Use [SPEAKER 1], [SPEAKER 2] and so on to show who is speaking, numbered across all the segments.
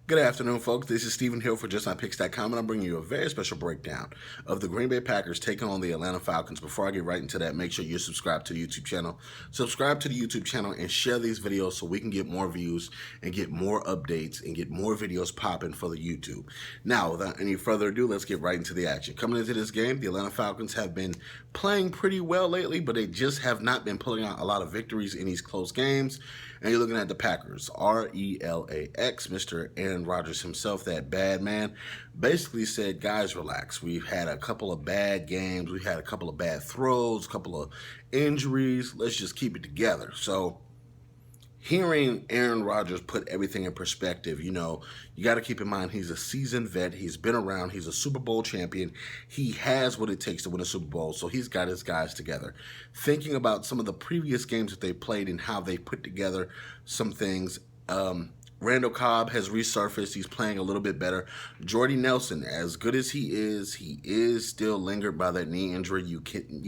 [SPEAKER 1] Good afternoon, folks. This is Stephen Hill for JustMyPicks.com, and I'm bringing you a very special breakdown of the Green Bay Packers taking on the Atlanta Falcons. Before I get right into that, make sure you're subscribed to the YouTube channel. Subscribe to the YouTube channel and share these videos so we can get more views and get more updates and get more videos popping for the YouTube. Now, without any further ado, let's get right into the action. Coming into this game, the Atlanta Falcons have been playing pretty well lately, but they just have not been pulling out a lot of victories in these close games. And you're looking at the Packers, RELAX, Mr. Aaron Rodgers himself, that bad man, basically said, guys, relax. We've had a couple of bad games. We've had a couple of bad throws, a couple of injuries. Let's just keep it together. So hearing Aaron Rodgers put everything in perspective, you got to keep in mind he's a seasoned vet. He's been around. He's a Super Bowl champion. He has what it takes to win a Super Bowl, so he's got his guys together. Thinking about some of the previous games that they played and how they put together some things, Randall Cobb has resurfaced. He's playing a little bit better. Jordy Nelson, as good as he is still lingered by that knee injury. You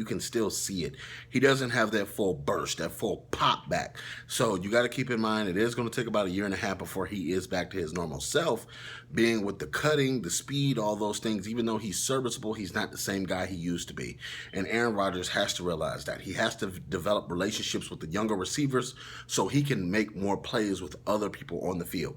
[SPEAKER 1] can still see it. He doesn't have that full burst, that full pop back. So you got to keep in mind it is going to take about a year and a half before he is back to his normal self. Being with the cutting, the speed, all those things, even though he's serviceable, he's not the same guy he used to be. And Aaron Rodgers has to realize that. He has to develop relationships with the younger receivers so he can make more plays with other people on the field.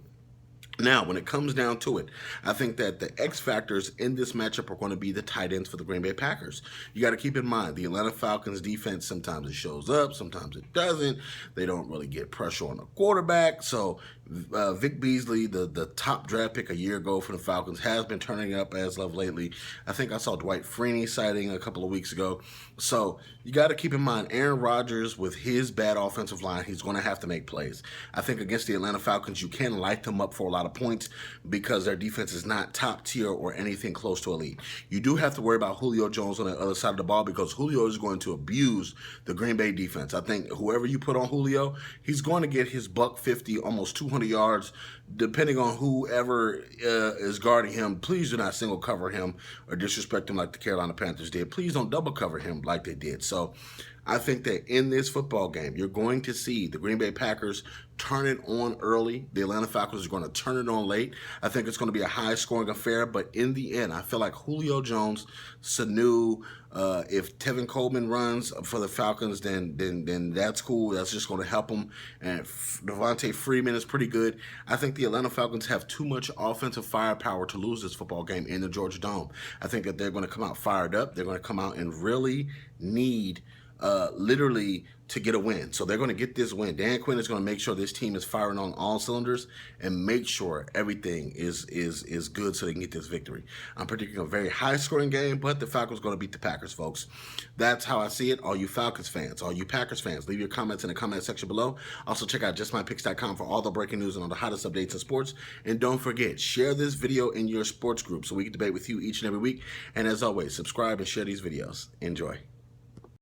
[SPEAKER 1] Now, when it comes down to it, I think that the X factors in this matchup are going to be the tight ends for the Green Bay Packers. You got to keep in mind, the Atlanta Falcons defense, sometimes it shows up, sometimes it doesn't. They don't really get pressure on the quarterback. So Vic Beasley, the top draft pick a year ago for the Falcons, has been turning up as of lately. I think I saw Dwight Freeney sighting a couple of weeks ago. So you got to keep in mind, Aaron Rodgers, with his bad offensive line, he's going to have to make plays. I think against the Atlanta Falcons, you can light them up for a lot of points because their defense is not top tier or anything close to elite. You do have to worry about Julio Jones on the other side of the ball because Julio is going to abuse the Green Bay defense. I think whoever you put on Julio, he's going to get his $150, almost 200 yards, depending on whoever is guarding him. Please do not single cover him or disrespect him like the Carolina Panthers did. Please don't double cover him like they did. So I think that in this football game, you're going to see the Green Bay Packers turn it on early. The Atlanta Falcons are going to turn it on late. I think it's going to be a high-scoring affair, but in the end, I feel like Julio Jones, Sanu, if Tevin Coleman runs for the Falcons, then that's cool. That's just going to help them. And Devontae Freeman is pretty good. I think the Atlanta Falcons have too much offensive firepower to lose this football game in the Georgia Dome. I think that they're going to come out fired up. They're going to come out and really need literally to get a win. So they're going to get this win. Dan Quinn is going to make sure this team is firing on all cylinders and make sure everything is good so they can get this victory. I'm predicting a very high-scoring game, but the Falcons are going to beat the Packers, folks. That's how I see it. All you Falcons fans, all you Packers fans, leave your comments in the comment section below. Also, check out JustMyPicks.com for all the breaking news and all the hottest updates in sports. And don't forget, share this video in your sports group so we can debate with you each and every week. And as always, subscribe and share these videos. Enjoy.